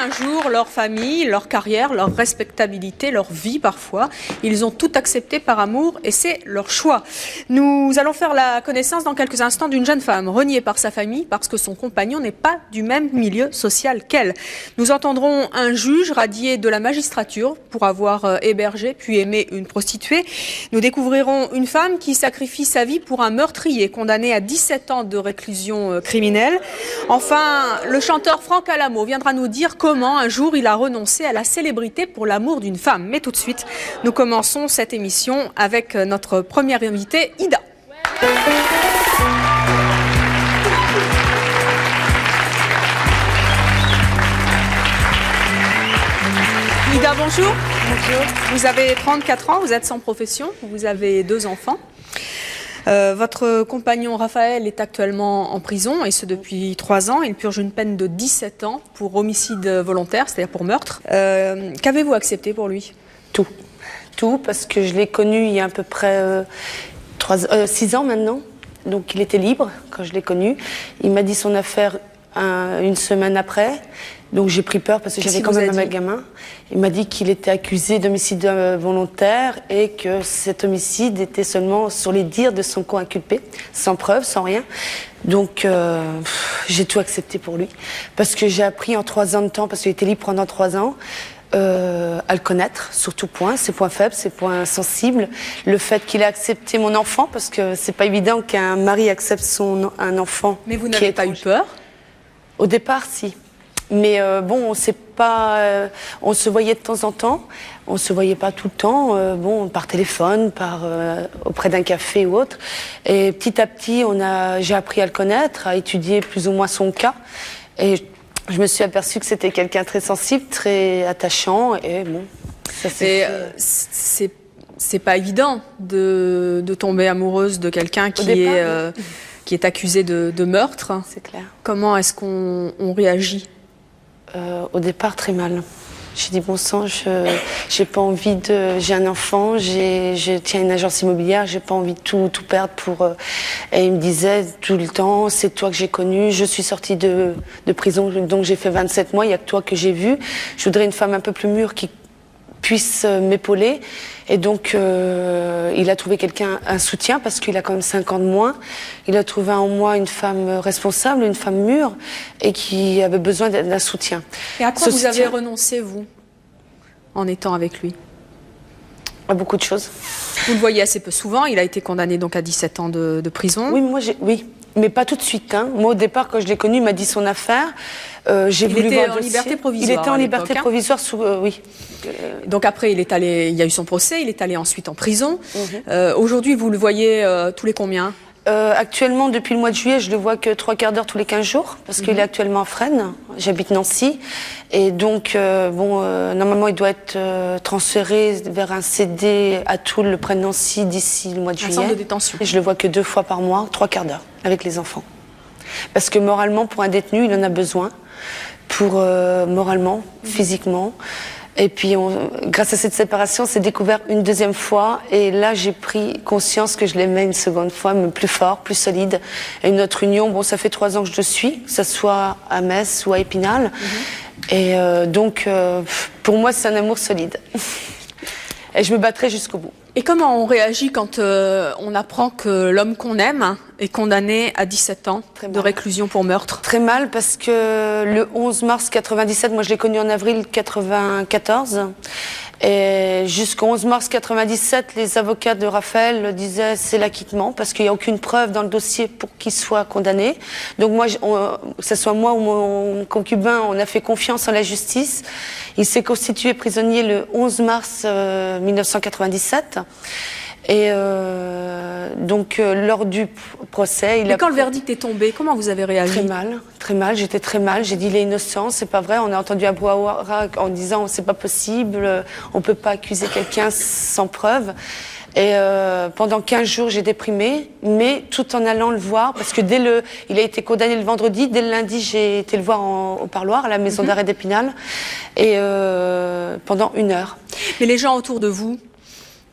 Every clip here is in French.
un jour leur famille, leur carrière, leur respectabilité, leur vie parfois. Ils ont tout accepté par amour et c'est leur choix. Nous allons faire la connaissance dans quelques instants d'une jeune femme reniée par sa famille parce que son compagnon n'est pas du même milieu social qu'elle. Nous entendrons un juge radié de la magistrature pour avoir hébergé puis aimé une prostituée. Nous découvrirons une femme qui sacrifie sa vie pour un meurtrier condamné à 17 ans de réclusion criminelle. Enfin, le chanteur Franck Alamo viendra nous dire comment un jour il a renoncé à la célébrité pour l'amour d'une femme. Mais tout de suite, nous commençons cette émission avec notre première invitée, Ida. Ida, bonjour. Bonjour. Vous avez 34 ans, vous êtes sans profession, vous avez 2 enfants. Votre compagnon Raphaël est actuellement en prison et ce depuis 3 ans. Il purge une peine de 17 ans pour homicide volontaire, c'est-à-dire pour meurtre. Qu'avez-vous accepté pour lui? Tout. Tout, parce que je l'ai connu il y a à peu près 6 ans maintenant. Donc il était libre quand je l'ai connu. Il m'a dit son affaire une semaine après. Donc j'ai pris peur parce que j'avais quand même un gamin. Il m'a dit qu'il était accusé d'homicide volontaire et que cet homicide était seulement sur les dires de son co-inculpé, sans preuve, sans rien. Donc j'ai tout accepté pour lui. Parce que j'ai appris en 3 ans de temps, parce qu'il était libre pendant 3 ans, à le connaître, sur tout point, ses points faibles, ses points sensibles. Le fait qu'il a accepté mon enfant, parce que c'est pas évident qu'un mari accepte un enfant. Mais vous n'avez pas eu peur? Au départ, si. Mais bon, on sait pas. On se voyait de temps en temps. On se voyait pas tout le temps. Bon, par téléphone, auprès d'un café ou autre. Et petit à petit, j'ai appris à le connaître, à étudier plus ou moins son cas. Et je me suis aperçue que c'était quelqu'un de très sensible, très attachant. Et bon, ça c'est pas évident de tomber amoureuse de quelqu'un qui est accusé de meurtre. C'est clair. Comment est-ce qu'on réagit? Au départ, très mal. J'ai dit, bon sang, j'ai pas envie j'ai un enfant, je tiens une agence immobilière, j'ai pas envie de tout perdre pour... Et il me disait tout le temps, c'est toi que j'ai connu, je suis sortie de prison, donc j'ai fait 27 mois, il y a que toi que j'ai vu. Je voudrais une femme un peu plus mûre qui puisse m'épauler. Et donc, il a trouvé un soutien, parce qu'il a quand même 5 ans de moins. Il a trouvé en moi une femme responsable, une femme mûre, et qui avait besoin d'un soutien. Et à quoi vous avez renoncé, vous, en étant avec lui? À beaucoup de choses. Vous le voyez assez peu souvent, il a été condamné donc à 17 ans de prison. Oui, oui, mais pas tout de suite. Hein. Moi, au départ, quand je l'ai connu, il m'a dit son affaire. J'ai voulu voir le dossier. Liberté provisoire. Il était en liberté provisoire oui. Donc après, il y a eu son procès, il est allé ensuite en prison. Aujourd'hui, vous le voyez tous les combien? Actuellement, depuis le mois de juillet, je le vois que 3/4 d'heure tous les 15 jours, parce qu'il est actuellement à Fresnes. J'habite Nancy. Et donc, normalement, il doit être transféré vers un CD à Toul, le près de Nancy, d'ici le mois de juillet. Un centre de détention. Et je le vois que 2 fois par mois, 3/4 d'heure, avec les enfants. Parce que moralement, pour un détenu, il en a besoin. Moralement, physiquement. Et puis, grâce à cette séparation, c'est découvert une 2e fois. Et là, j'ai pris conscience que je l'aimais une 2e fois, mais plus fort, plus solide. Et notre union, bon, ça fait 3 ans que je le suis, que ce soit à Metz ou à Épinal. Et donc, pour moi, c'est un amour solide. Et je me battrai jusqu'au bout. Et comment on réagit quand on apprend que l'homme qu'on aime est condamné à 17 ans de réclusion pour meurtre? Très mal, parce que le 11 mars 97, moi je l'ai connu en avril 94, et jusqu'au 11 mars 97, les avocats de Raphaël disaient c'est l'acquittement, parce qu'il n'y a aucune preuve dans le dossier pour qu'il soit condamné. Donc moi, que ce soit moi ou mon concubin, on a fait confiance en la justice. Il s'est constitué prisonnier le 11 mars 1997. Et donc, lors du procès... Et quand le verdict est tombé, comment vous avez réagi? Très mal, j'étais très mal. J'ai dit, il est innocent, c'est pas vrai. On a entendu un brouhaha en disant, c'est pas possible, on peut pas accuser quelqu'un sans preuve. Et pendant 15 jours, j'ai déprimé, mais tout en allant le voir, parce que il a été condamné le vendredi, dès le lundi, j'ai été le voir au parloir, à la maison d'arrêt d'Épinal, et pendant 1 heure. Mais les gens autour de vous,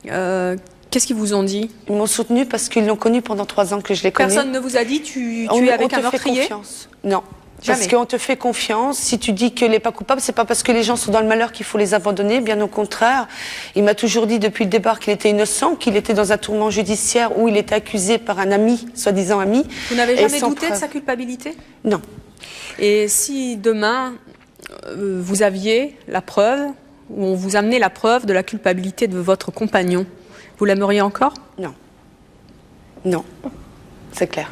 qu'est-ce qu'ils vous ont dit? Ils m'ont soutenu parce qu'ils l'ont connu pendant 3 ans que je l'ai connu. Personne ne vous a dit tu es avec un meurtrier? Non. Parce qu'on te fait confiance. Si tu dis qu'elle n'est pas coupable, c'est pas parce que les gens sont dans le malheur qu'il faut les abandonner. Bien au contraire. Il m'a toujours dit depuis le départ qu'il était innocent, qu'il était dans un tourment judiciaire où il était accusé par un ami, soi-disant ami. Vous n'avez jamais douté de sa culpabilité? Non. Et si demain, vous aviez la preuve, ou on vous amenait la preuve de la culpabilité de votre compagnon, vous l'aimeriez encore? Non. Non. C'est clair.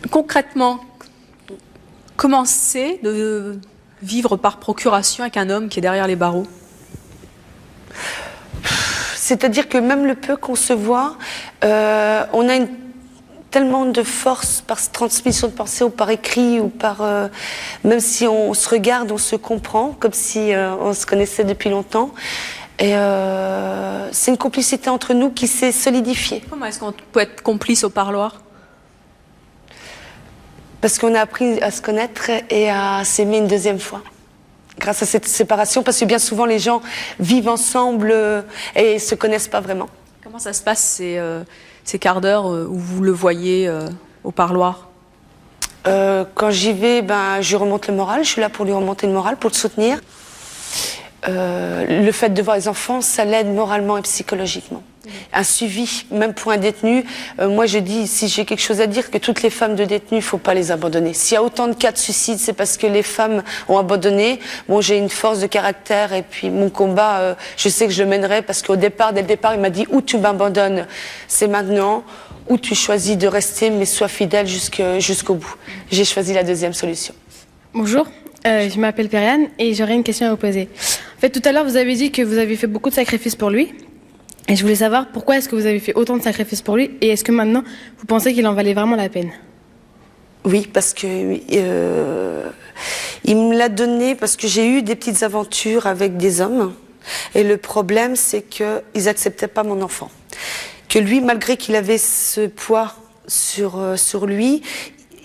Concrètement, comment c'est de vivre par procuration avec un homme qui est derrière les barreaux? C'est-à-dire que même le peu qu'on se voit, on a tellement de force par transmission de pensée ou par écrit ou par... même si on se regarde, on se comprend, comme si on se connaissait depuis longtemps. Et c'est une complicité entre nous qui s'est solidifiée. Comment est-ce qu'on peut être complice au parloir? Parce qu'on a appris à se connaître et à s'aimer une deuxième fois. Grâce à cette séparation, parce que bien souvent les gens vivent ensemble et ne se connaissent pas vraiment. Comment ça se passe ces quarts d'heure où vous le voyez au parloir? Quand j'y vais, je lui remonte le moral. Je suis là pour lui remonter le moral, pour le soutenir. Le fait de voir les enfants, ça l'aide moralement et psychologiquement. Un suivi, même pour un détenu, moi je dis, si j'ai quelque chose à dire, que toutes les femmes de détenus, il ne faut pas les abandonner. S'il y a autant de cas de suicide, c'est parce que les femmes ont abandonné. Bon, j'ai une force de caractère et puis mon combat, je sais que je le mènerai parce qu'au départ, dès le départ, il m'a dit, ou tu m'abandonnes, c'est maintenant, ou tu choisis de rester, mais sois fidèle jusqu'au bout. J'ai choisi la deuxième solution. Bonjour, je m'appelle Periane et j'aurais une question à vous poser. En fait, tout à l'heure, vous avez dit que vous avez fait beaucoup de sacrifices pour lui. Et je voulais savoir pourquoi est-ce que vous avez fait autant de sacrifices pour lui et est-ce que maintenant, vous pensez qu'il en valait vraiment la peine? Oui, parce que il me l'a donné parce que j'ai eu des petites aventures avec des hommes. Et le problème, c'est qu'ils n'acceptaient pas mon enfant. Que lui, malgré qu'il avait ce poids sur lui,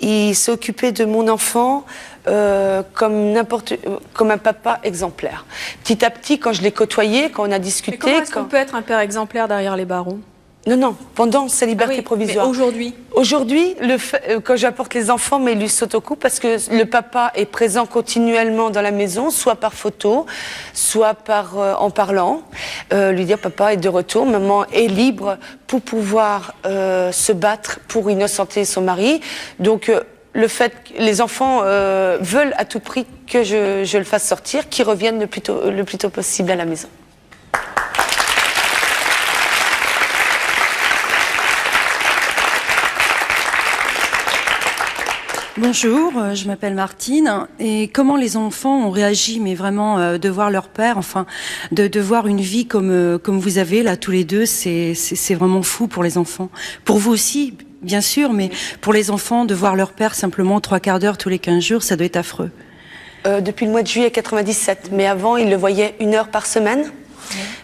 il s'occupait de mon enfant comme un papa exemplaire. Petit à petit, quand je l'ai côtoyé, quand on a discuté... Mais comment est-ce qu'on peut être un père exemplaire derrière les barreaux? Non, pendant sa liberté provisoire. Mais aujourd'hui? Aujourd'hui, quand j'apporte les enfants, mais il lui saute au cou parce que le papa est présent continuellement dans la maison, soit par photo, soit en parlant. Lui dire, papa est de retour, maman est libre pour pouvoir se battre pour innocenter son mari. Donc, le fait que les enfants veulent à tout prix que je le fasse sortir, qu'ils reviennent le plus tôt possible à la maison. Bonjour, je m'appelle Martine. Et comment les enfants ont réagi, mais vraiment de voir leur père, enfin, de voir une vie comme vous avez là tous les deux, c'est vraiment fou pour les enfants. Pour vous aussi, bien sûr, mais pour les enfants, de voir leur père simplement 3 quarts d'heure tous les 15 jours, ça doit être affreux. Depuis le mois de juillet 97, mais avant, ils le voyaient 1 heure par semaine.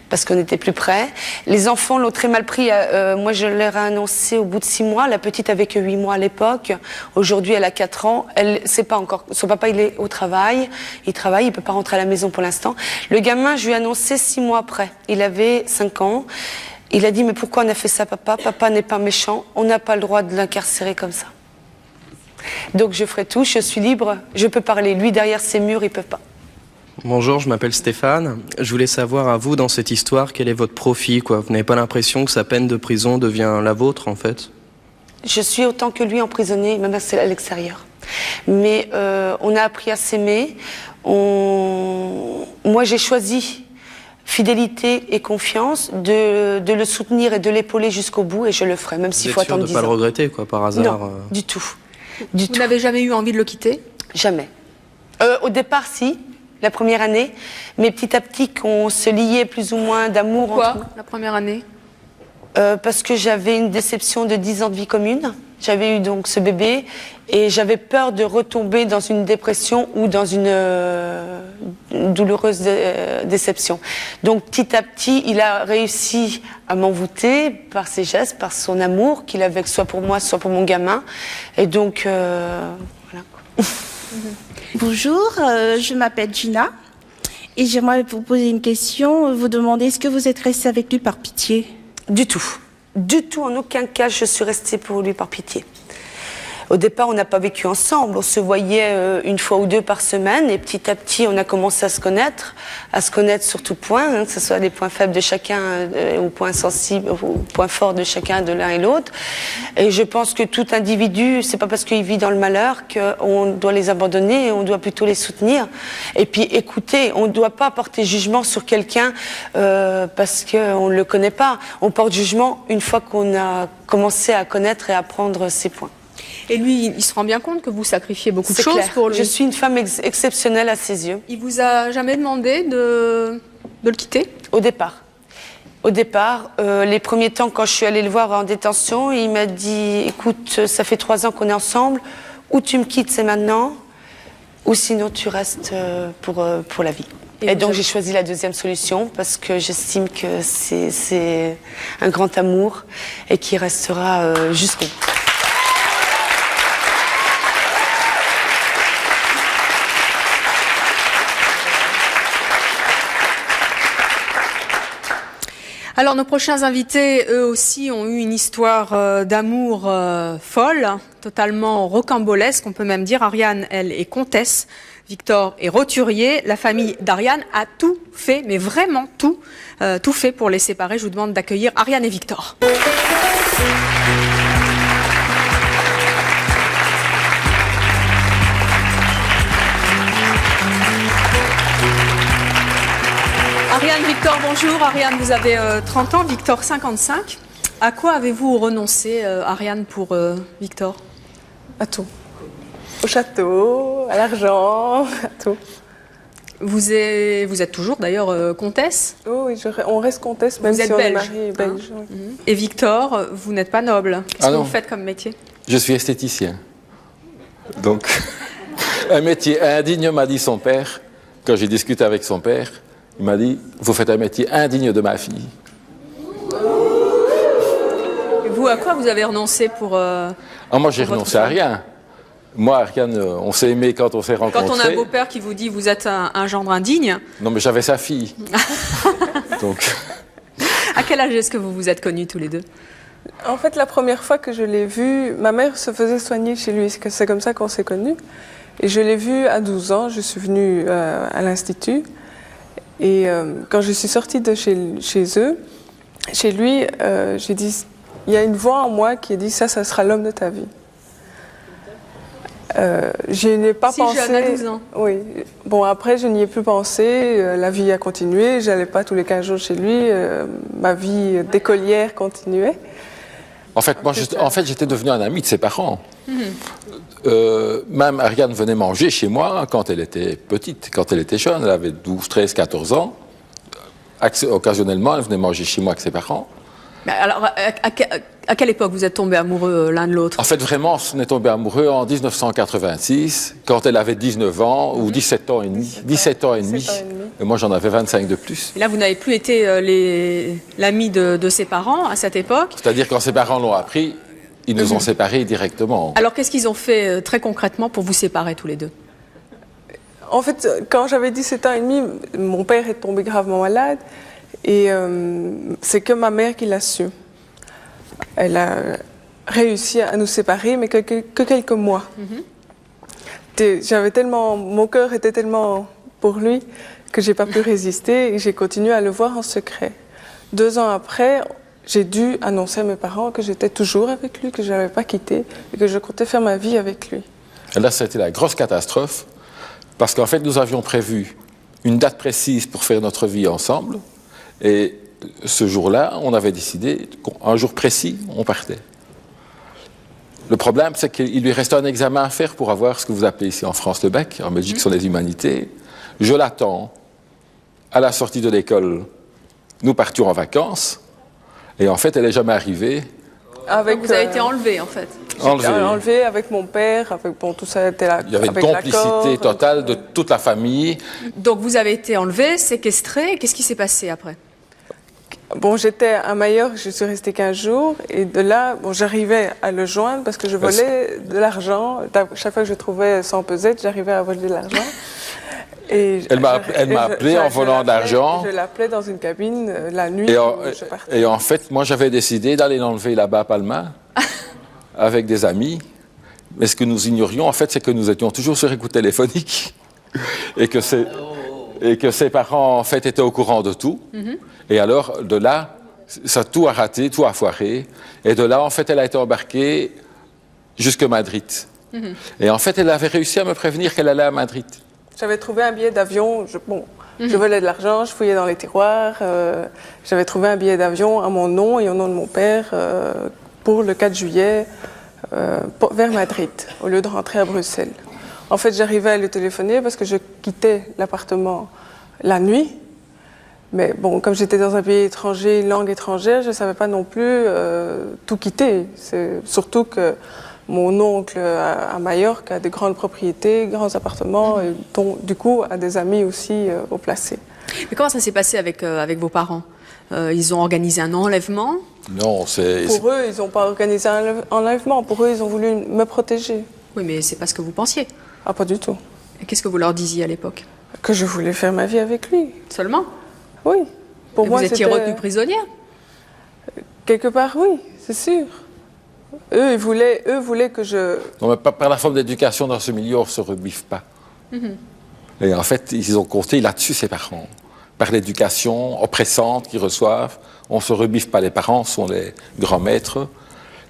Parce qu'on était plus près. Les enfants l'ont très mal pris. Moi, je leur ai annoncé au bout de 6 mois. La petite avait que 8 mois à l'époque. Aujourd'hui, elle a 4 ans. Elle sait pas encore. Son papa, il est au travail. Il travaille. Il peut pas rentrer à la maison pour l'instant. Le gamin, je lui ai annoncé 6 mois après. Il avait 5 ans. Il a dit, mais pourquoi on a fait ça, papa? Papa n'est pas méchant. On n'a pas le droit de l'incarcérer comme ça. Donc, je ferai tout. Je suis libre. Je peux parler. Lui, derrière ces murs, il peut pas. Bonjour, je m'appelle Stéphane. Je voulais savoir à vous, dans cette histoire, quel est votre profit, quoi. Vous n'avez pas l'impression que sa peine de prison devient la vôtre, en fait? Je suis autant que lui emprisonnée, même à l'extérieur. Mais on a appris à s'aimer. Moi, j'ai choisi fidélité et confiance, de le soutenir et de l'épauler jusqu'au bout, et je le ferai, même s'il faut attendre 10 ans. Vous êtes sûr de ne pas le regretter, quoi, par hasard? Non, du tout. Vous n'avez jamais eu envie de le quitter? Jamais. Au départ, si. La première année, mais petit à petit qu'on se liait plus ou moins d'amour. Pourquoi la première année? Parce que j'avais une déception de 10 ans de vie commune. J'avais eu donc ce bébé et j'avais peur de retomber dans une dépression ou dans une douloureuse déception. Donc petit à petit, il a réussi à m'envoûter par ses gestes, par son amour qu'il avait soit pour moi, soit pour mon gamin. Et donc, voilà. Bonjour, je m'appelle Gina et j'aimerais vous poser une question, vous demander est-ce que vous êtes restée avec lui par pitié? Du tout. Du tout, en aucun cas, je suis restée pour lui par pitié. Au départ, on n'a pas vécu ensemble. On se voyait une fois ou deux par semaine et petit à petit, on a commencé à se connaître sur tout point, hein, que ce soit les points faibles de chacun ou points sensibles ou points forts de chacun, de l'un et l'autre. Et je pense que tout individu, c'est pas parce qu'il vit dans le malheur qu'on doit les abandonner, on doit plutôt les soutenir. Et puis écouter, on ne doit pas porter jugement sur quelqu'un parce qu'on ne le connaît pas. On porte jugement une fois qu'on a commencé à connaître et à prendre ses points. Et lui, il se rend bien compte que vous sacrifiez beaucoup de C'est choses clair. pour lui. Je suis une femme exceptionnelle à ses yeux. Il vous a jamais demandé de le quitter? Au départ, les premiers temps, quand je suis allée le voir en détention, il m'a dit, écoute, ça fait 3 ans qu'on est ensemble, ou tu me quittes, c'est maintenant, ou sinon tu restes pour la vie. Et donc j'ai choisi la deuxième solution parce que j'estime que c'est un grand amour et qui restera jusqu'au bout. Alors nos prochains invités, eux aussi, ont eu une histoire d'amour folle, totalement rocambolesque, on peut même dire. Ariane, elle, est comtesse, Victor est roturier. La famille d'Ariane a tout fait, mais vraiment tout fait pour les séparer. Je vous demande d'accueillir Ariane et Victor. Ariane, Victor, bonjour. Ariane, vous avez 30 ans, Victor 55. À quoi avez-vous renoncé, Ariane, pour Victor? À tout. Au château, à l'argent, à tout. Vous êtes toujours d'ailleurs comtesse? Oh, oui, on reste comtesse même vous si êtes on belge, est marié belge. Hein? Oui. Et Victor, vous n'êtes pas noble. Qu'est-ce que vous faites comme métier? Je suis esthéticien. Donc, un métier indigne, m'a dit son père. Quand j'ai discuté avec son père, il m'a dit, vous faites un métier indigne de ma fille. Et vous, à quoi vous avez renoncé pour... Moi, j'ai renoncé à rien. Moi, Ariane, on s'est aimé quand on s'est rencontrés. Quand on a un beau-père qui vous dit, vous êtes un gendre indigne... Non, mais j'avais sa fille. Donc... À quel âge est-ce que vous vous êtes connus tous les deux? En fait, la première fois que je l'ai vu, ma mère se faisait soigner chez lui. C'est comme ça qu'on s'est connus. Et je l'ai vu à 12 ans. Je suis venue à l'Institut. Et quand je suis sortie de chez eux, chez lui, j'ai dit, il y a une voix en moi qui a dit, ça sera l'homme de ta vie. Je n'ai pas pensé... jeune, à 12 ans. Oui. Bon, après, je n'y ai plus pensé. La vie a continué. Je n'allais pas tous les 15 jours chez lui. Ma vie d'écolière continuait. En fait, j'étais devenu un ami de ses parents. Même Ariane venait manger chez moi quand elle était petite, quand elle était jeune. Elle avait 12, 13, 14 ans. Occasionnellement, elle venait manger chez moi avec ses parents. Alors, à quelle époque vous êtes tombés amoureux l'un de l'autre? En fait, vraiment, on est tombés amoureux en 1986, quand elle avait 19 ans ou 17 ans et demi. 17 ans et demi. Et moi, j'en avais 25 de plus. Et là, vous n'avez plus été l'ami de ses parents à cette époque? C'est-à-dire, quand ses parents l'ont appris, ils nous ont séparés directement. Alors, qu'est-ce qu'ils ont fait très concrètement pour vous séparer tous les deux? En fait, quand j'avais 17 ans et demi, mon père est tombé gravement malade. Et c'est que ma mère qui l'a su. Elle a réussi à nous séparer, mais que quelques mois. Mon cœur était tellement pour lui que j'ai pas pu résister et j'ai continué à le voir en secret. 2 ans après, j'ai dû annoncer à mes parents que j'étais toujours avec lui, que je l'avais pas quitté et que je comptais faire ma vie avec lui. Et là, c'était la grosse catastrophe parce qu'en fait, nous avions prévu une date précise pour faire notre vie ensemble. Et ce jour-là, on avait décidé qu'un jour précis, on partait. Le problème, c'est qu'il lui restait un examen à faire pour avoir ce que vous appelez ici en France le bac, en Belgique sur les humanités. Je l'attends. À la sortie de l'école, nous partions en vacances. Et en fait, elle n'est jamais arrivée. Donc vous avez été enlevé, en fait. Enlevé avec mon père, tout ça était là. Il y avait une complicité totale de toute la famille. Donc vous avez été enlevé, séquestré. Qu'est-ce qui s'est passé après? Bon, j'étais à Majorque, je suis restée 15 jours, et de là, j'arrivais à le joindre parce que je volais de l'argent. Chaque fois que je trouvais 100 pesettes, j'arrivais à voler de l'argent. Elle m'a appelé en volant de l'argent. Je l'appelais dans une cabine la nuit. Et en fait, moi, j'avais décidé d'aller l'enlever là-bas à Palma avec des amis. Mais ce que nous ignorions, en fait, c'est que nous étions toujours sur écoute téléphonique et que ses parents, en fait, étaient au courant de tout. Et alors, de là, ça tout a raté, tout a foiré. Et de là, en fait, elle a été embarquée jusqu'à Madrid. Et en fait, elle avait réussi à me prévenir qu'elle allait à Madrid. J'avais trouvé un billet d'avion. Je volais de l'argent, je fouillais dans les tiroirs. J'avais trouvé un billet d'avion à mon nom et au nom de mon père pour le 4 juillet vers Madrid, au lieu de rentrer à Bruxelles. En fait, j'arrivais à le téléphoner parce que je quittais l'appartement la nuit. Mais bon, comme j'étais dans un pays étranger, langue étrangère, je ne savais pas non plus tout quitter. C'est surtout que mon oncle à Majorque a de grandes propriétés, grands appartements, et dont, du coup, a des amis aussi au placé. Mais comment ça s'est passé avec vos parents? Ils ont organisé un enlèvement? Non, c'est... Pour eux, ils n'ont pas organisé un enlèvement. Pour eux, ils ont voulu me protéger. Oui, mais c'est pas ce que vous pensiez. Ah, pas du tout. Et qu'est-ce que vous leur disiez à l'époque? Que je voulais faire ma vie avec lui. Seulement? Oui. Pour moi, vous étiez retenue prisonnière? Quelque part, oui, c'est sûr. Eux voulaient que je... Non, mais par la forme d'éducation dans ce milieu, on ne se rebiffe pas. Et en fait, ils ont compté là-dessus, ses parents. Par l'éducation oppressante qu'ils reçoivent, on ne se rebiffe pas. Les parents sont les grands maîtres.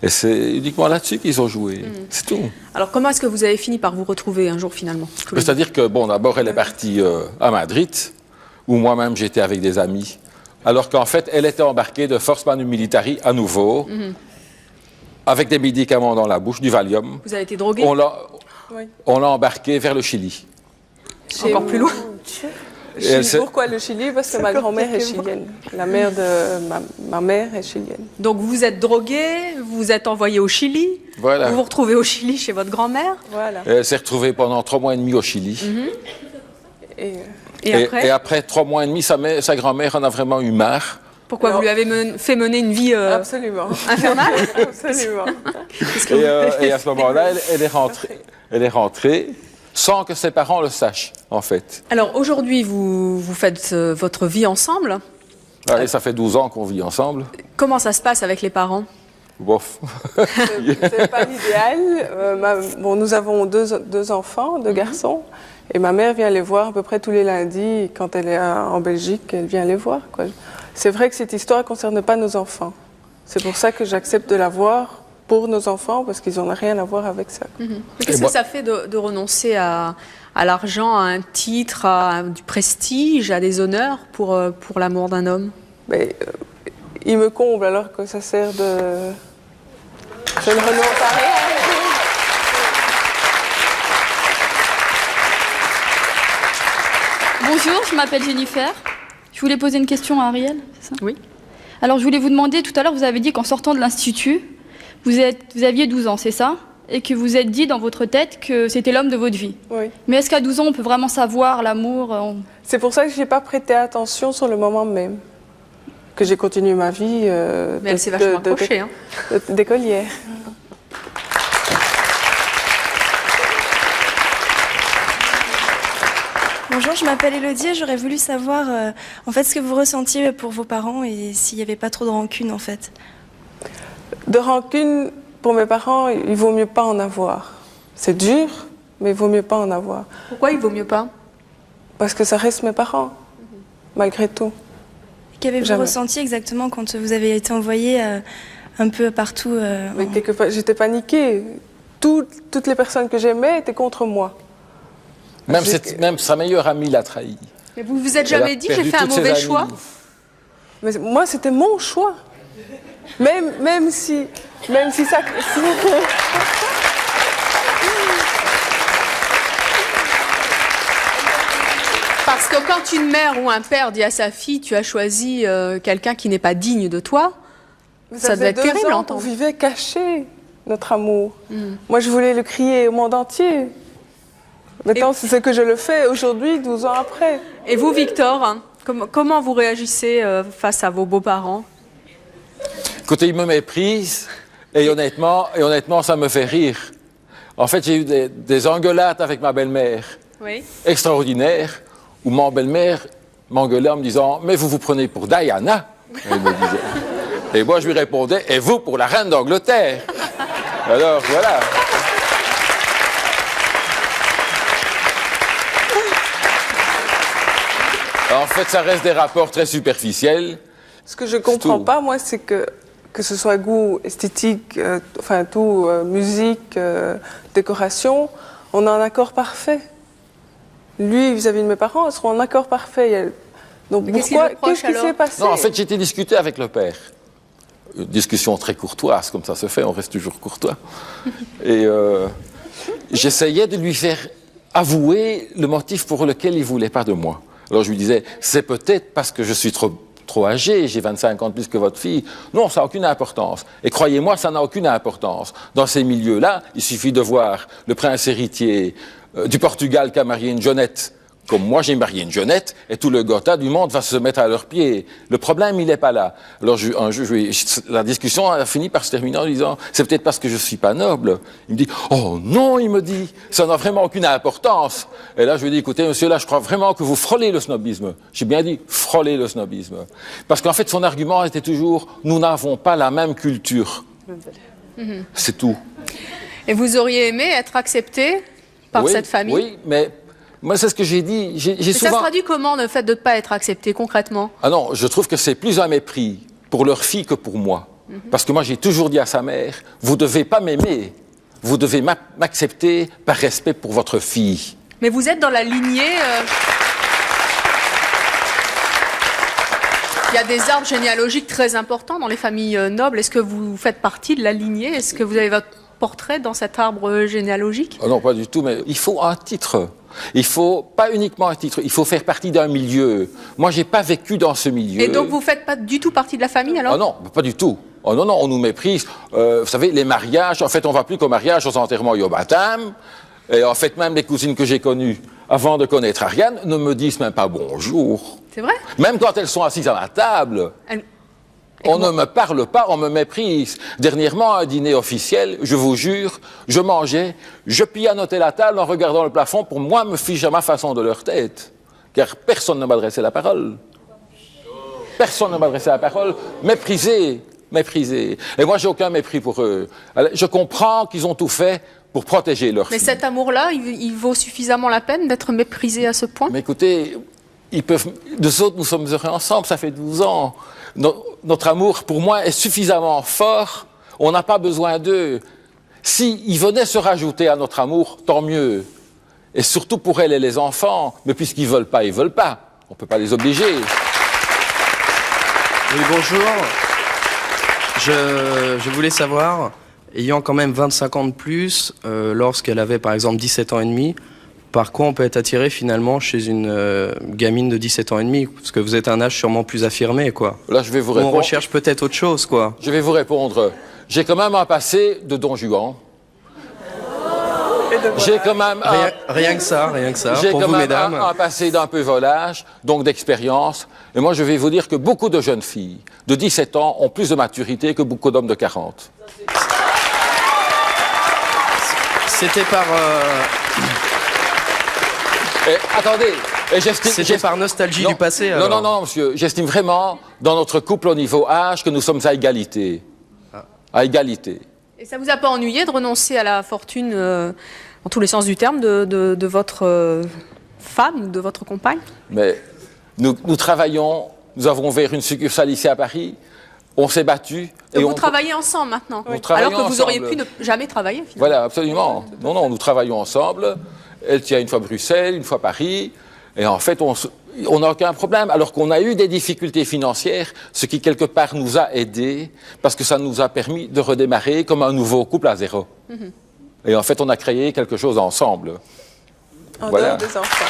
Et c'est uniquement là-dessus qu'ils ont joué. C'est tout. Alors, comment est-ce que vous avez fini par vous retrouver un jour, finalement? C'est-à-dire que, bon, d'abord, elle est partie à Madrid, où moi-même, j'étais avec des amis. Alors qu'en fait, elle était embarquée de Force Manu Militari à nouveau, avec des médicaments dans la bouche, du Valium. Vous avez été droguée? On l'a embarquée vers le Chili. Encore plus loin? Pourquoi le Chili? Parce que ma grand-mère est chilienne. La mère de ma mère est chilienne. Donc vous êtes droguée, vous êtes envoyée au Chili, voilà. Vous vous retrouvez au Chili chez votre grand-mère. Voilà. Elle s'est retrouvée pendant 3 mois et demi au Chili. Et après 3 mois et demi, sa grand-mère en a vraiment eu marre. Pourquoi? Vous lui avez fait mener une vie absolument infernale? Absolument. Et à ce moment-là, elle est rentrée sans que ses parents le sachent, en fait. Alors aujourd'hui, vous faites votre vie ensemble. Allez, ça fait 12 ans qu'on vit ensemble. Comment ça se passe avec les parents? Bof. C'est pas l'idéal. Bon, nous avons deux enfants, 2 garçons. Et ma mère vient les voir à peu près tous les lundis. Quand elle est en Belgique, elle vient les voir, quoi. C'est vrai que cette histoire ne concerne pas nos enfants. C'est pour ça que j'accepte de la voir pour nos enfants, parce qu'ils n'ont rien à voir avec ça. Qu'est-ce que ça fait de renoncer à l'argent, à un titre, à du prestige, à des honneurs pour l'amour d'un homme? Mais, il me comble alors que ça sert de... Je ne renonce à rien. Bonjour, je m'appelle Jennifer. Je voulais poser une question à Ariel, c'est ça? Oui. Alors, je voulais vous demander, tout à l'heure, vous avez dit qu'en sortant de l'Institut, vous aviez 12 ans, c'est ça? Et que vous êtes dit dans votre tête que c'était l'homme de votre vie. Oui. Mais est-ce qu'à 12 ans, on peut vraiment savoir l'amour C'est pour ça que je n'ai pas prêté attention sur le moment même. Que j'ai continué ma vie mais elle s'est vachement accrochée, d'écolière. Bonjour, je m'appelle Elodie et j'aurais voulu savoir en fait ce que vous ressentiez pour vos parents et s'il n'y avait pas trop de rancune en fait. De rancune, pour mes parents, il vaut mieux pas en avoir. C'est dur, mais il vaut mieux pas en avoir. Pourquoi il vaut mieux pas? Parce que ça reste mes parents, malgré tout. Qu'avez-vous ressenti exactement quand vous avez été envoyé un peu partout Mais j'étais paniquée. Toutes les personnes que j'aimais étaient contre moi. Même sa meilleure amie l'a trahi. Mais vous vous êtes jamais dit j'ai fait un mauvais choix? Mais moi, c'était mon choix. Même si ça... Parce que quand une mère ou un père dit à sa fille tu as choisi quelqu'un qui n'est pas digne de toi, ça devait être terrible à entendre. On vivait caché notre amour. Moi, je voulais le crier au monde entier. Maintenant, c'est ce que je le fais aujourd'hui, 12 ans après. Et vous, Victor, hein, comment vous réagissez face à vos beaux-parents? Écoutez, ils me méprisent et honnêtement, ça me fait rire. En fait, j'ai eu des engueulades avec ma belle-mère extraordinaires, où ma belle-mère m'engueulait en me disant « Mais vous prenez pour Diana ?» elle me disait. Et moi, je lui répondais « Et vous pour la reine d'Angleterre ?» Alors, voilà. En fait, ça reste des rapports très superficiels. Ce que je comprends pas, moi, c'est que ce soit goût esthétique, enfin tout, musique, décoration, on a un accord parfait. Lui, vis-à-vis de mes parents, ils seront en accord parfait. Donc pourquoi, qu'est-ce qui s'est passé? Non, en fait, j'ai été discuté avec le père. Une discussion très courtoise, comme ça se fait, on reste toujours courtois. Et j'essayais de lui faire avouer le motif pour lequel il ne voulait pas de moi. Alors je lui disais, c'est peut-être parce que je suis trop âgé, j'ai 25 ans de plus que votre fille. Non, ça n'a aucune importance. Et croyez-moi, ça n'a aucune importance. Dans ces milieux-là, il suffit de voir le prince héritier du Portugal qui a marié une jeunette. Comme moi, j'ai marié une jeunette, et tout le gotha du monde va se mettre à leurs pieds. Le problème, il n'est pas là. Alors, la discussion a fini par se terminer en disant, c'est peut-être parce que je ne suis pas noble. Il me dit, oh non, il me dit, ça n'a vraiment aucune importance. Et là, je lui dis, écoutez, monsieur, là, je crois vraiment que vous frôlez le snobisme. J'ai bien dit, frôlez le snobisme. Parce qu'en fait, son argument était toujours, nous n'avons pas la même culture. C'est tout. Et vous auriez aimé être accepté par cette famille? Oui, mais moi, c'est ce que j'ai dit. Mais ça se traduit comment, le fait de ne pas être accepté concrètement? Ah non, je trouve que c'est plus un mépris pour leur fille que pour moi. Parce que moi, j'ai toujours dit à sa mère, vous ne devez pas m'aimer, vous devez m'accepter par respect pour votre fille. Mais vous êtes dans la lignée... Il y a des arbres généalogiques très importants dans les familles nobles. Est-ce que vous faites partie de la lignée? Est-ce que vous avez votre portrait dans cet arbre généalogique? Oh non, pas du tout, mais il faut un titre. Il faut pas uniquement un titre, il faut faire partie d'un milieu. Moi, j'ai pas vécu dans ce milieu. Et donc, vous faites pas du tout partie de la famille, alors? Oh non, pas du tout. Oh non, non, on nous méprise. Vous savez, les mariages, en fait, on va plus qu'au mariage, aux enterrements et au baptême. Et en fait, même les cousines que j'ai connues avant de connaître Ariane ne me disent même pas bonjour. C'est vrai? Même quand elles sont assises à la table. On ne me parle pas, on me méprise. Dernièrement, à un dîner officiel, je vous jure, je mangeais, je pianotais la table en regardant le plafond pour moi me figer à ma façon de leur tête. Car personne ne m'adressait la parole. Personne ne m'adressait la parole. Méprisé, méprisé. Et moi, j'ai aucun mépris pour eux. Je comprends qu'ils ont tout fait pour protéger leur fille. Mais cet amour-là, il vaut suffisamment la peine d'être méprisé à ce point? Mais écoutez, nous autres, nous sommes heureux ensemble, ça fait 12 ans. Notre amour, pour moi, est suffisamment fort. On n'a pas besoin d'eux. S'ils venaient se rajouter à notre amour, tant mieux. Et surtout pour elle et les enfants. Mais puisqu'ils ne veulent pas, ils ne veulent pas. On ne peut pas les obliger. Oui, bonjour. Je voulais savoir, ayant quand même 25 ans de plus, lorsqu'elle avait par exemple 17 ans et demi, par quoi on peut être attiré finalement chez une gamine de 17 ans et demi? Parce que vous êtes un âge sûrement plus affirmé, quoi. Là, je vais vous répondre. On recherche peut-être autre chose, quoi. Je vais vous répondre. J'ai quand même un passé de Don Juan. J'ai quand même rien que ça. J'ai pour quand vous, même mesdames. un passé d'un peu volage, donc d'expérience. Et moi, je vais vous dire que beaucoup de jeunes filles de 17 ans ont plus de maturité que beaucoup d'hommes de 40. C'était par... attendez, c'était par nostalgie du passé, alors. Non, monsieur. J'estime vraiment, dans notre couple au niveau âge, que nous sommes à égalité. À égalité. Et ça vous a pas ennuyé de renoncer à la fortune, en tous les sens du terme, de votre femme ou de votre compagne? Mais nous travaillons, nous avons ouvert une succursale ici à Paris, on s'est battus. Donc vous travaillez ensemble maintenant, alors que vous auriez pu ne jamais travailler finalement. Voilà, absolument. Non, nous travaillons ensemble. Elle tient une fois Bruxelles, une fois Paris. Et en fait, on n'a aucun problème. Alors qu'on a eu des difficultés financières, ce qui quelque part nous a aidés, parce que ça nous a permis de redémarrer comme un nouveau couple à zéro. Et en fait, on a créé quelque chose ensemble. En dehors des enfants.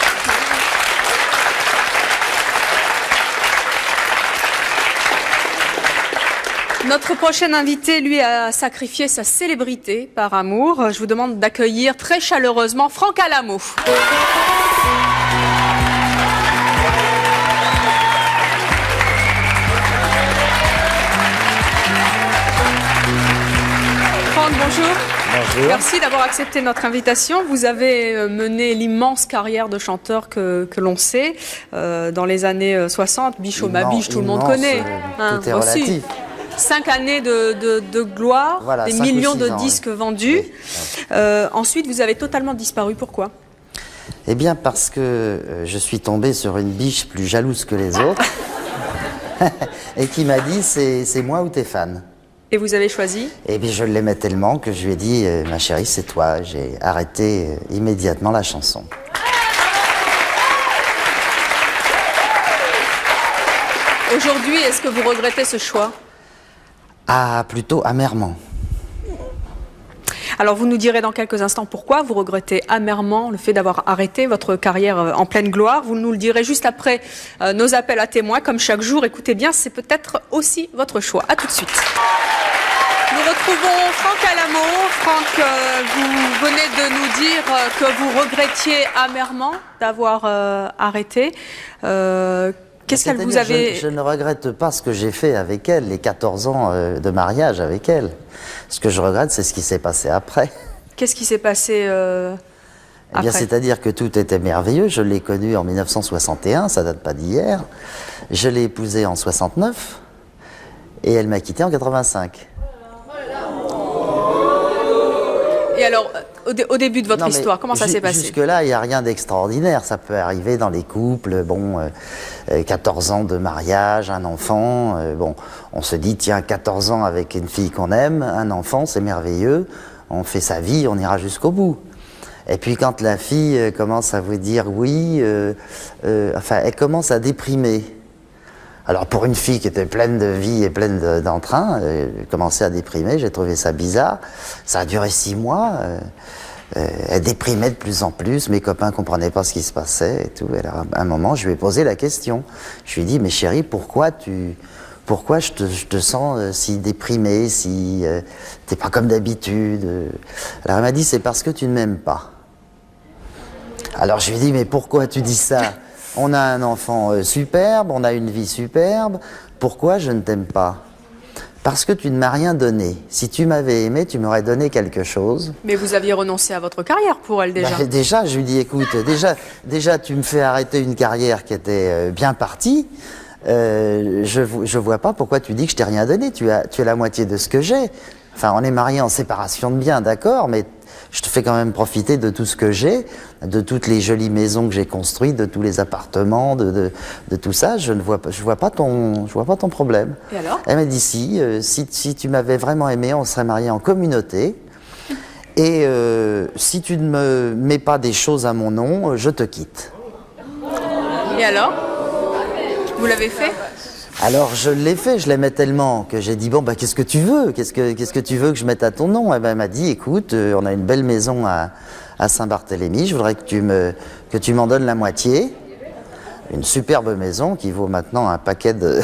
Notre prochain invité, lui, a sacrifié sa célébrité par amour. Je vous demande d'accueillir très chaleureusement Franck Alamo. Franck, bonjour. Bonjour. Merci d'avoir accepté notre invitation. Vous avez mené l'immense carrière de chanteur que l'on sait dans les années 60. Biche au Mabiche, tout le monde connaît. Tout est relatif. 5 années de gloire, voilà, des millions de disques vendus. Oui. Ensuite, vous avez totalement disparu. Pourquoi? Eh bien, parce que je suis tombé sur une biche plus jalouse que les autres et qui m'a dit c'est moi ou t'es fan. Et vous avez choisi? Eh bien, je l'aimais tellement que je lui ai dit ma chérie, c'est toi. J'ai arrêté immédiatement la chanson. Aujourd'hui, est-ce que vous regrettez ce choix? Ah, plutôt amèrement. Alors vous nous direz dans quelques instants pourquoi vous regrettez amèrement le fait d'avoir arrêté votre carrière en pleine gloire. Vous nous le direz juste après nos appels à témoins, comme chaque jour. Écoutez bien, c'est peut-être aussi votre choix. À tout de suite. Nous retrouvons Franck Alamo. Franck, vous venez de nous dire que vous regrettiez amèrement d'avoir arrêté. Qu'est-ce qu'elle vous avait... Je ne regrette pas ce que j'ai fait avec elle, les 14 ans de mariage avec elle. Ce que je regrette, c'est ce qui s'est passé après. Qu'est-ce qui s'est passé Eh bien, c'est-à-dire que tout était merveilleux. Je l'ai connue en 1961, ça date pas d'hier. Je l'ai épousée en 69 et elle m'a quitté en 85. Et alors, au début de votre histoire, comment ça s'est passé? Jusque-là, il n'y a rien d'extraordinaire. Ça peut arriver dans les couples. Bon, 14 ans de mariage, un enfant. Bon, on se dit, tiens, 14 ans avec une fille qu'on aime, un enfant, c'est merveilleux. On fait sa vie, on ira jusqu'au bout. Et puis quand la fille commence à vous dire oui, enfin, elle commence à déprimer. Alors pour une fille qui était pleine de vie et pleine d'entrain, commençait à déprimer, j'ai trouvé ça bizarre. Ça a duré 6 mois. Elle déprimait de plus en plus, mes copains ne comprenaient pas ce qui se passait et tout. Et alors, à un moment, je lui ai posé la question. Je lui ai dit, mais chérie, pourquoi je te sens si déprimée, si t'es pas comme d'habitude? Alors elle m'a dit, c'est parce que tu ne m'aimes pas. Alors je lui ai dit, mais pourquoi tu dis ça? On a un enfant superbe, on a une vie superbe, pourquoi je ne t'aime pas? Parce que tu ne m'as rien donné. Si tu m'avais aimé, tu m'aurais donné quelque chose. Mais vous aviez renoncé à votre carrière pour elle déjà. Déjà, je lui dis, écoute, déjà tu me fais arrêter une carrière qui était bien partie. Je vois pas pourquoi tu dis que je t'ai rien donné. Tu as la moitié de ce que j'ai. Enfin, on est mariés en séparation de biens, d'accord, mais je te fais quand même profiter de tout ce que j'ai, de toutes les jolies maisons que j'ai construites, de tous les appartements, de tout ça. Je vois pas ton problème. Et alors? Elle m'a dit si tu m'avais vraiment aimé, on serait mariés en communauté. Et si tu ne me mets pas des choses à mon nom, je te quitte. Et alors? Vous l'avez fait? Alors je l'ai fait, je l'aimais tellement que j'ai dit bon bah qu'est-ce que tu veux, qu'est-ce que tu veux que je mette à ton nom? Et ben elle m'a dit écoute, on a une belle maison à Saint-Barthélemy, je voudrais que tu m'en donnes la moitié. Une superbe maison qui vaut maintenant un paquet de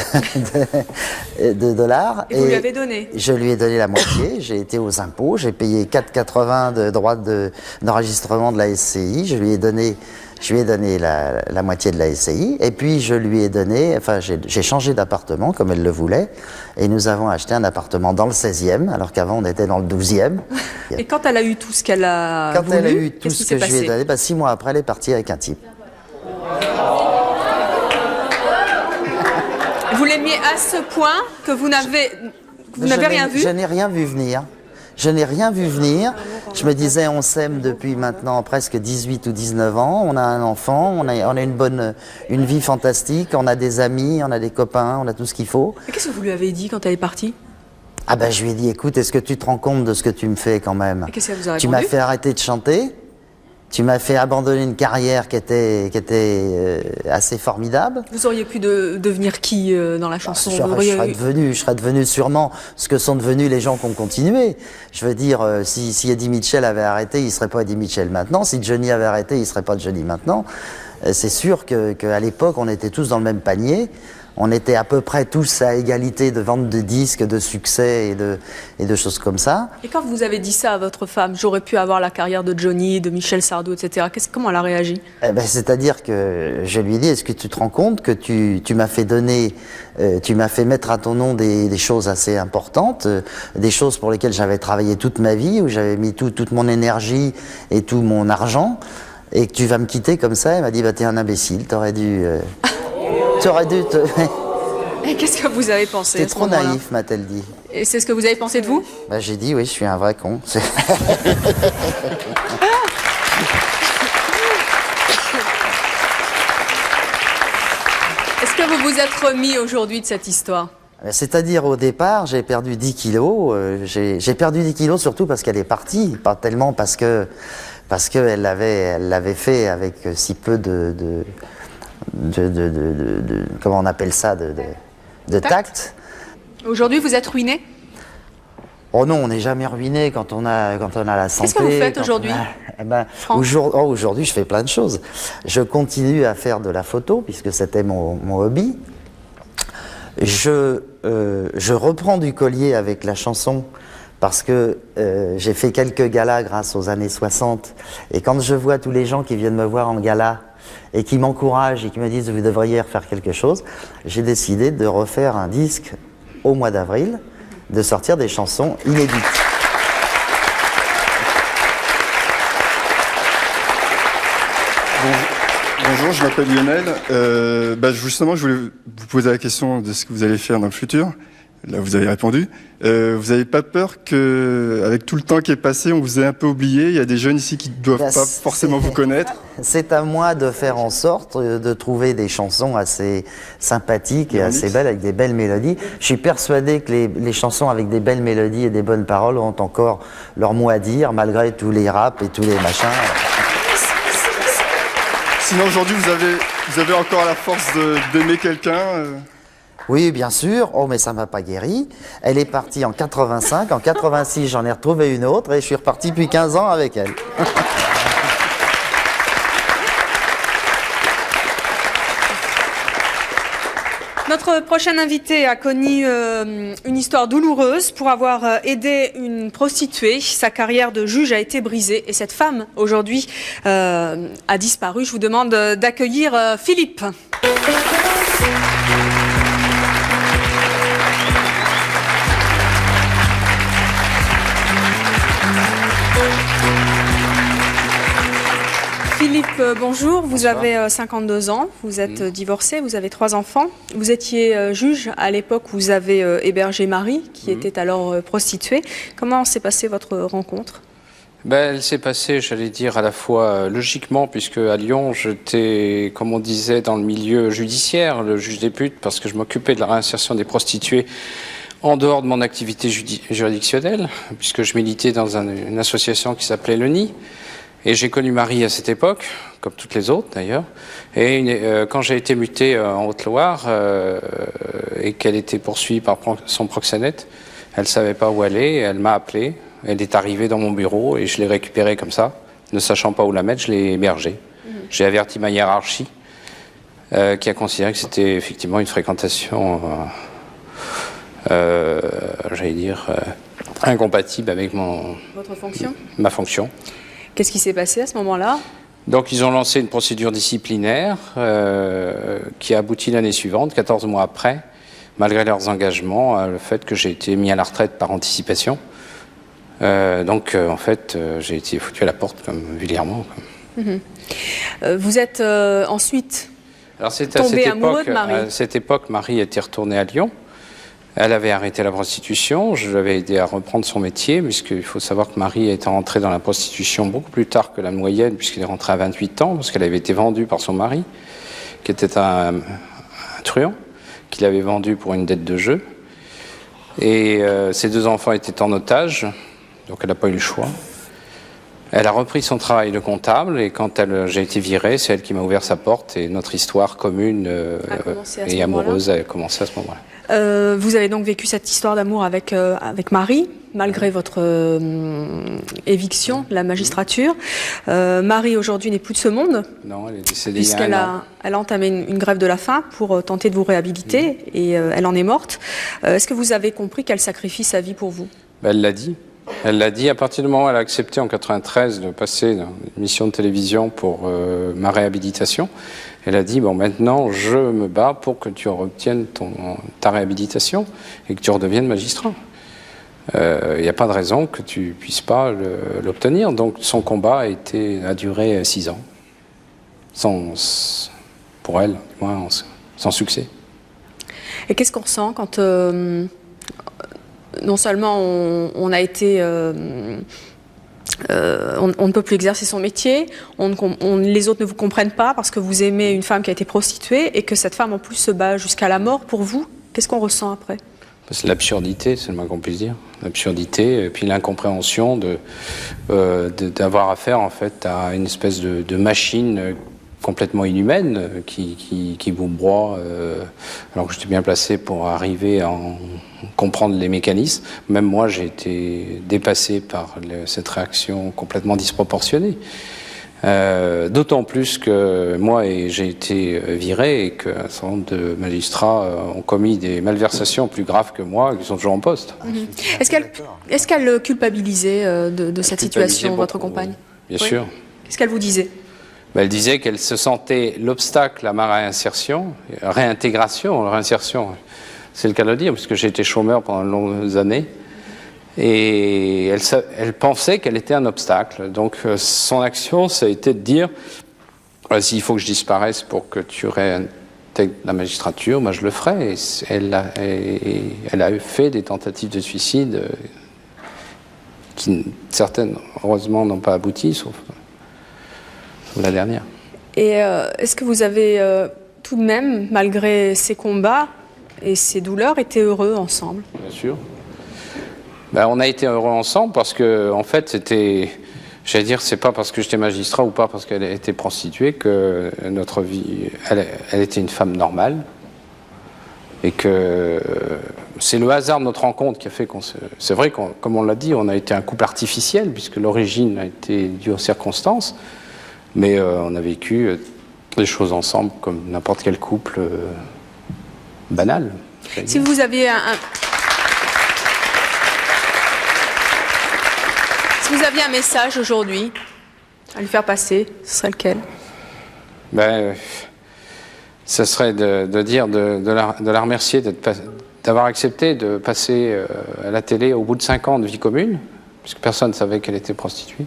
dollars. Et vous lui avez donné? Je lui ai donné la moitié, j'ai été aux impôts, j'ai payé 4,80 de droits d'enregistrement de la SCI, je lui ai donné la moitié de la SCI, et puis je lui ai donné, enfin j'ai changé d'appartement comme elle le voulait, et nous avons acheté un appartement dans le 16e, alors qu'avant on était dans le 12e. Et quand elle a eu tout ce qu'elle a voulu, quand elle a eu tout ce que je lui ai donné, 6 mois après elle est partie avec un type. Vous l'aimiez à ce point que vous n'avez rien vu? Je n'ai rien vu venir. Je n'ai rien vu venir. Je me disais, on s'aime depuis maintenant presque 18 ou 19 ans. On a un enfant, on a une vie fantastique, on a des amis, on a des copains, on a tout ce qu'il faut. Et qu'est-ce que vous lui avez dit quand elle est partie? Ah ben je lui ai dit, écoute, est-ce que tu te rends compte de ce que tu me fais quand même? Et qu'est-ce qu'elle vous a répondu? Tu m'as fait arrêter de chanter. Tu m'as fait abandonner une carrière qui était assez formidable. Vous auriez pu devenir qui dans la chanson? Je serais devenu sûrement ce que sont devenus les gens qui ont continué. Je veux dire, si Eddie Mitchell avait arrêté, il ne serait pas Eddie Mitchell maintenant. Si Johnny avait arrêté, il ne serait pas Johnny maintenant. C'est sûr qu'à l'époque, on était tous dans le même panier. On était à peu près tous à égalité de vente de disques, de succès et de choses comme ça. Et quand vous avez dit ça à votre femme, j'aurais pu avoir la carrière de Johnny, de Michel Sardou, etc., comment elle a réagi? C'est-à-dire que je lui ai dit, est-ce que tu te rends compte que tu m'as fait donner, tu m'as fait mettre à ton nom des choses assez importantes, des choses pour lesquelles j'avais travaillé toute ma vie, où j'avais mis toute mon énergie et tout mon argent, et que tu vas me quitter comme ça? Elle m'a dit, bah t'es un imbécile, t'aurais dû... Et qu'est-ce que vous avez pensé? T'es trop naïf, m'a-t-elle dit. Et c'est ce que vous avez pensé de vous? Bah, j'ai dit, oui, je suis un vrai con. que vous vous êtes remis aujourd'hui de cette histoire? C'est-à-dire, au départ, j'ai perdu 10 kilos. J'ai perdu 10 kilos surtout parce qu'elle est partie, pas tellement parce qu'elle l'avait fait avec si peu comment on appelle ça, de tact. Aujourd'hui, vous êtes ruiné? Oh non, on n'est jamais ruiné quand on a la santé. Qu'est-ce que vous faites aujourd'hui? Aujourd'hui, je fais plein de choses. Je continue à faire de la photo, puisque c'était mon hobby. Je reprends du collier avec la chanson, parce que j'ai fait quelques galas grâce aux années 60. Et quand je vois tous les gens qui viennent me voir en gala, et qui m'encouragent et qui me disent « vous devriez refaire quelque chose », j'ai décidé de refaire un disque au mois d'avril, de sortir des chansons inédites. Bonjour, je m'appelle Lionel. Justement, je voulais vous poser la question de ce que vous allez faire dans le futur. Là, vous avez répondu. Vous n'avez pas peur qu'avec tout le temps qui est passé, on vous ait un peu oublié? Il y a des jeunes ici qui ne doivent pas forcément vous connaître. C'est à moi de faire en sorte de trouver des chansons assez sympathiques et assez belles, avec des belles mélodies. Je suis persuadé que les chansons avec des belles mélodies et des bonnes paroles ont encore leur mot à dire, malgré tous les raps et tous les machins. Sinon, aujourd'hui, vous avez encore la force d'aimer quelqu'un Oui, bien sûr. Oh, mais ça m'a pas guéri. Elle est partie en 85. En 86, j'en ai retrouvé une autre et je suis reparti depuis 15 ans avec elle. Notre prochain invité a connu une histoire douloureuse pour avoir aidé une prostituée. Sa carrière de juge a été brisée et cette femme, aujourd'hui, a disparu. Je vous demande d'accueillir Philippe. Philippe, bonjour. Vous avez 52 ans, vous êtes divorcé, vous avez 3 enfants. Vous étiez juge à l'époque où vous avez hébergé Marie, qui était alors prostituée. Comment s'est passée votre rencontre? Elle s'est passée, j'allais dire, à la fois logiquement, puisque à Lyon, j'étais, comme on disait, dans le milieu judiciaire, le juge des putes, parce que je m'occupais de la réinsertion des prostituées en dehors de mon activité juridictionnelle, puisque je militais dans une association qui s'appelait le Nid. Et j'ai connu Marie à cette époque, comme toutes les autres d'ailleurs. Et quand j'ai été muté en Haute-Loire et qu'elle était poursuivie par son proxénète, elle ne savait pas où aller, elle m'a appelé. Elle est arrivée dans mon bureau et je l'ai récupérée comme ça. Ne sachant pas où la mettre, je l'ai hébergée. J'ai averti ma hiérarchie qui a considéré que c'était effectivement une fréquentation, j'allais dire, incompatible avec votre fonction? Ma fonction. Qu'est-ce qui s'est passé à ce moment-là? Donc ils ont lancé une procédure disciplinaire qui a abouti l'année suivante, 14 mois après, malgré leurs engagements, le fait que j'ai été mis à la retraite par anticipation. En fait, j'ai été foutu à la porte comme vulgairement. Vous êtes ensuite tombé amoureux de Marie? À cette époque, Marie était retournée à Lyon. Elle avait arrêté la prostitution, je l'avais aidé à reprendre son métier, puisqu'il faut savoir que Marie est rentrée dans la prostitution beaucoup plus tard que la moyenne, puisqu'elle est rentrée à 28 ans, parce qu'elle avait été vendue par son mari, qui était un truand, qui l'avait vendue pour une dette de jeu. Et ses 2 enfants étaient en otage, donc elle n'a pas eu le choix. Elle a repris son travail de comptable, et quand j'ai été viré, c'est elle qui m'a ouvert sa porte, et notre histoire commune et amoureuse a commencé à ce moment-là. Vous avez donc vécu cette histoire d'amour avec Marie, malgré votre éviction de la magistrature. Marie, aujourd'hui, n'est plus de ce monde. Non, elle est décédée puisqu'elle a entamé une grève de la faim pour tenter de vous réhabiliter, et elle en est morte. Est-ce que vous avez compris qu'elle sacrifie sa vie pour vous? Elle l'a dit. Elle l'a dit à partir du moment où elle a accepté en 93 de passer dans une mission de télévision pour ma réhabilitation. Elle a dit, bon, maintenant, je me bats pour que tu obtiennes ta réhabilitation et que tu redeviennes magistrat. Il n'y a pas de raison que tu ne puisses pas l'obtenir. Donc, son combat a duré 6 ans. Pour elle, du moins, sans succès. Et qu'est-ce qu'on ressent quand, non seulement on a été on ne peut plus exercer son métier, les autres ne vous comprennent pas parce que vous aimez une femme qui a été prostituée et que cette femme en plus se bat jusqu'à la mort pour vous. Qu'est-ce qu'on ressent après? C'est l'absurdité, c'est le moins qu'on puisse dire. L'absurdité, et puis l'incompréhension d'avoir affaire en fait à une espèce de machine complètement inhumaine qui vous broie, alors que j'étais bien placé pour arriver à comprendre les mécanismes. Même moi, j'ai été dépassé par cette réaction complètement disproportionnée. D'autant plus que moi, j'ai été viré et qu'un certain nombre de magistrats ont commis des malversations plus graves que moi, qui sont toujours en poste. Est-ce qu'elle culpabilisait de cette situation, votre compagne? Bien sûr. Qu'est-ce qu'elle vous disait? Elle disait qu'elle se sentait l'obstacle à ma réinsertion, réinsertion, c'est le cas de le dire, puisque j'ai été chômeur pendant de longues années. Et elle pensait qu'elle était un obstacle. Donc son action, ça a été de dire s'il faut que je disparaisse pour que tu réintègres la magistrature, moi je le ferai. Et elle a fait des tentatives de suicide qui, certaines, heureusement, n'ont pas abouti, sauf la dernière. Et est-ce que vous avez tout de même, malgré ces combats et ces douleurs, été heureux ensemble? Bien sûr. On a été heureux ensemble parce que, en fait, c'était, j'allais dire, c'est pas parce que j'étais magistrat ou pas parce qu'elle était prostituée que notre vie, elle était une femme normale. Et que c'est le hasard de notre rencontre qui a fait c'est vrai, comme on l'a dit, on a été un couple artificiel puisque l'origine a été due aux circonstances. Mais on a vécu des choses ensemble comme n'importe quel couple banal. Si vous aviez Si vous aviez un message aujourd'hui à lui faire passer, ce serait lequel? Ce serait de dire, de la remercier d'avoir accepté de passer à la télé au bout de 5 ans de vie commune, puisque personne ne savait qu'elle était prostituée.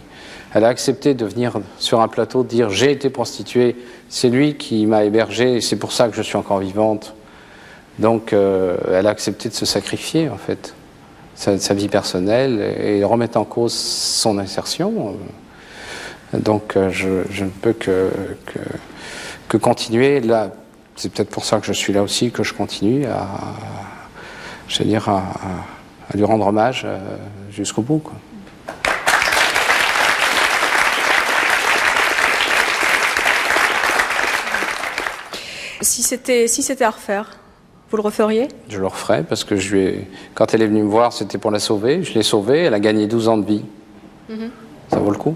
Elle a accepté de venir sur un plateau dire « j'ai été prostituée, c'est lui qui m'a hébergée et c'est pour ça que je suis encore vivante ». Donc elle a accepté de se sacrifier en fait, sa vie personnelle et remettre en cause son insertion. Donc je ne peux que continuer. Là, c'est peut-être pour ça que je suis là aussi, que je continue à lui rendre hommage jusqu'au bout, quoi. Si c'était à refaire, vous le referiez? Je le referais parce que quand elle est venue me voir, c'était pour la sauver. Je l'ai sauvée, elle a gagné 12 ans de vie. Ça vaut le coup.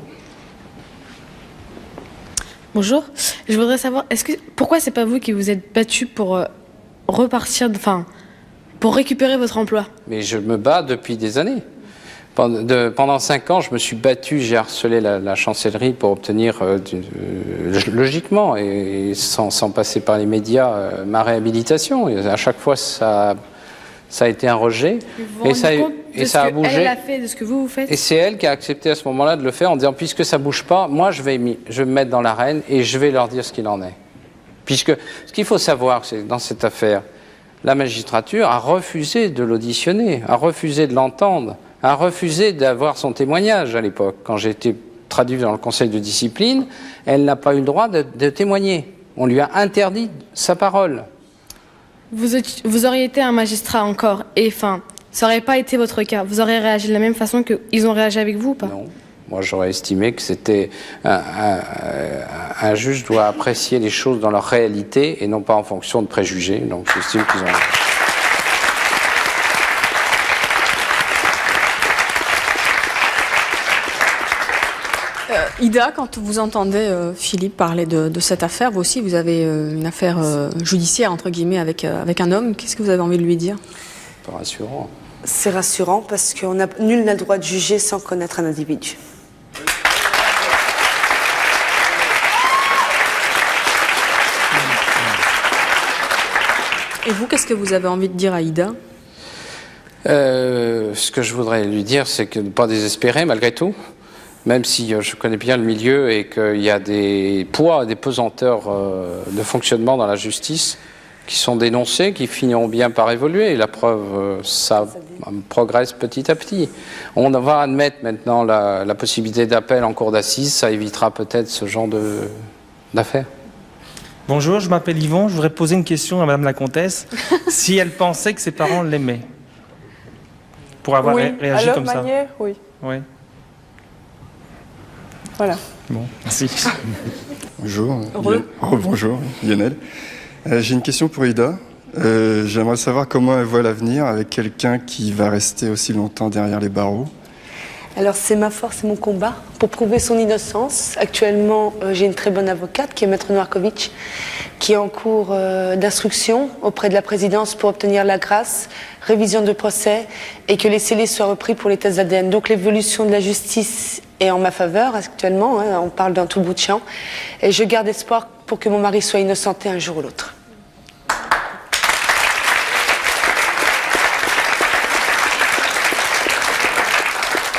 Bonjour, je voudrais savoir, pourquoi c'est pas vous qui vous êtes battu pour repartir, pour récupérer votre emploi? Mais je me bats depuis des années. Pendant 5 ans, je me suis battu, j'ai harcelé la chancellerie pour obtenir, logiquement et sans passer par les médias, ma réhabilitation. Et à chaque fois, ça a été un rejet. Et ça a bougé. Elle a fait, de ce que vous faites. Et c'est elle qui a accepté à ce moment-là de le faire en disant, puisque ça ne bouge pas, moi je vais me mettre dans l'arène et je vais leur dire ce qu'il en est. Puisque ce qu'il faut savoir, c'est dans cette affaire, la magistrature a refusé de l'auditionner, a refusé de l'entendre, a refusé d'avoir son témoignage à l'époque. Quand j'ai été traduit dans le conseil de discipline, elle n'a pas eu le droit de témoigner. On lui a interdit sa parole. Vous auriez été un magistrat encore, et ça n'aurait pas été votre cas. Vous auriez réagi de la même façon qu'ils ont réagi avec vous ou pas? Non. Moi, j'aurais estimé que c'était un juge doit apprécier les choses dans leur réalité et non pas en fonction de préjugés. Donc, j'estime qu'ils ont... Ida, quand vous entendez Philippe parler de cette affaire, vous aussi, vous avez une affaire judiciaire, entre guillemets, avec un homme. Qu'est-ce que vous avez envie de lui dire? Pas rassurant. C'est rassurant parce que nul n'a le droit de juger sans connaître un individu. Et vous, qu'est-ce que vous avez envie de dire à Ida? Ce que je voudrais lui dire, c'est que ne pas désespérer malgré tout. Même si je connais bien le milieu et qu'il y a des poids, des pesanteurs de fonctionnement dans la justice, qui sont dénoncés, qui finiront bien par évoluer. Et la preuve, ça progresse petit à petit. On va admettre maintenant la possibilité d'appel en cour d'assises, ça évitera peut-être ce genre d'affaires. Bonjour, je m'appelle Yvon, je voudrais poser une question à Madame la Comtesse. Si elle pensait que ses parents l'aimaient, pour avoir réagi comme ça. À leur manière, oui. Oui. Voilà. Bon, merci. Bonjour. Bonjour, Lionel. J'ai une question pour Ida. J'aimerais savoir comment elle voit l'avenir avec quelqu'un qui va rester aussi longtemps derrière les barreaux. Alors c'est ma force et mon combat pour prouver son innocence. Actuellement, j'ai une très bonne avocate qui est Maître Novakovic, qui est en cours d'instruction auprès de la présidence pour obtenir la grâce, révision de procès et que les scellés soient repris pour les tests ADN. Donc l'évolution de la justice est en ma faveur actuellement, hein, on parle d'un tout bout de champ. Et je garde espoir pour que mon mari soit innocenté un jour ou l'autre.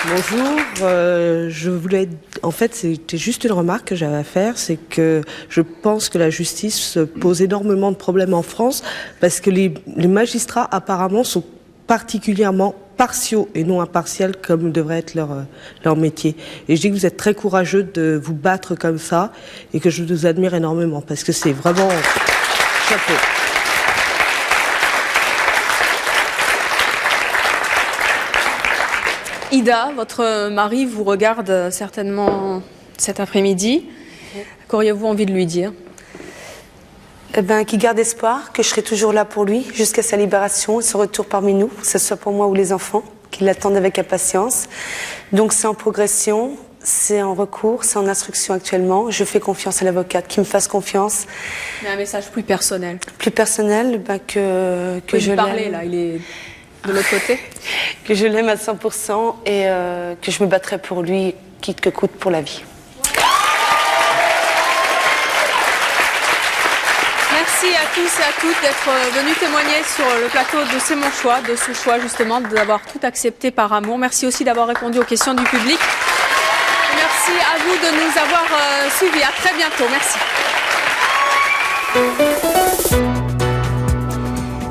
Bonjour, je voulais, en fait c'était juste une remarque que j'avais à faire, c'est que je pense que la justice pose énormément de problèmes en France parce que les magistrats apparemment sont particulièrement partiaux et non impartials comme devrait être leur métier. Et je dis que vous êtes très courageux de vous battre comme ça et que je vous admire énormément parce que c'est vraiment chapeau. Ida, votre mari vous regarde certainement cet après-midi. Qu'auriez-vous envie de lui dire? Eh ben, qu'il garde espoir, que je serai toujours là pour lui jusqu'à sa libération et son retour parmi nous, que ce soit pour moi ou les enfants, qui l'attendent avec impatience. Donc c'est en progression, c'est en recours, c'est en instruction actuellement. Je fais confiance à l'avocate, qui me fasse confiance. Mais un message plus personnel. Plus personnel, ben, que je l'aime. Parler là, il est de l'autre côté. Que je l'aime à 100% et que je me battrai pour lui, quitte que coûte, pour la vie. Merci à tous et à toutes d'être venus témoigner sur le plateau de C'est mon choix, de ce choix justement d'avoir tout accepté par amour. Merci aussi d'avoir répondu aux questions du public. Merci à vous de nous avoir suivis. À très bientôt. Merci.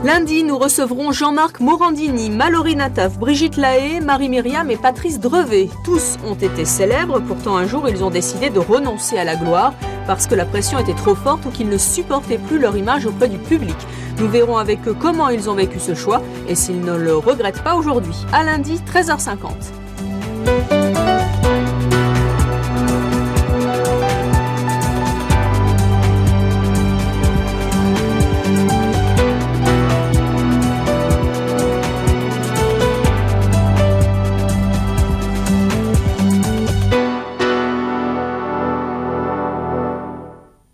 Lundi, nous recevrons Jean-Marc Morandini, Mallory Nataf, Brigitte Lahaye, Marie-Myriam et Patrice Drevet. Tous ont été célèbres, pourtant un jour ils ont décidé de renoncer à la gloire parce que la pression était trop forte ou qu'ils ne supportaient plus leur image auprès du public. Nous verrons avec eux comment ils ont vécu ce choix et s'ils ne le regrettent pas aujourd'hui. À lundi, 13h50.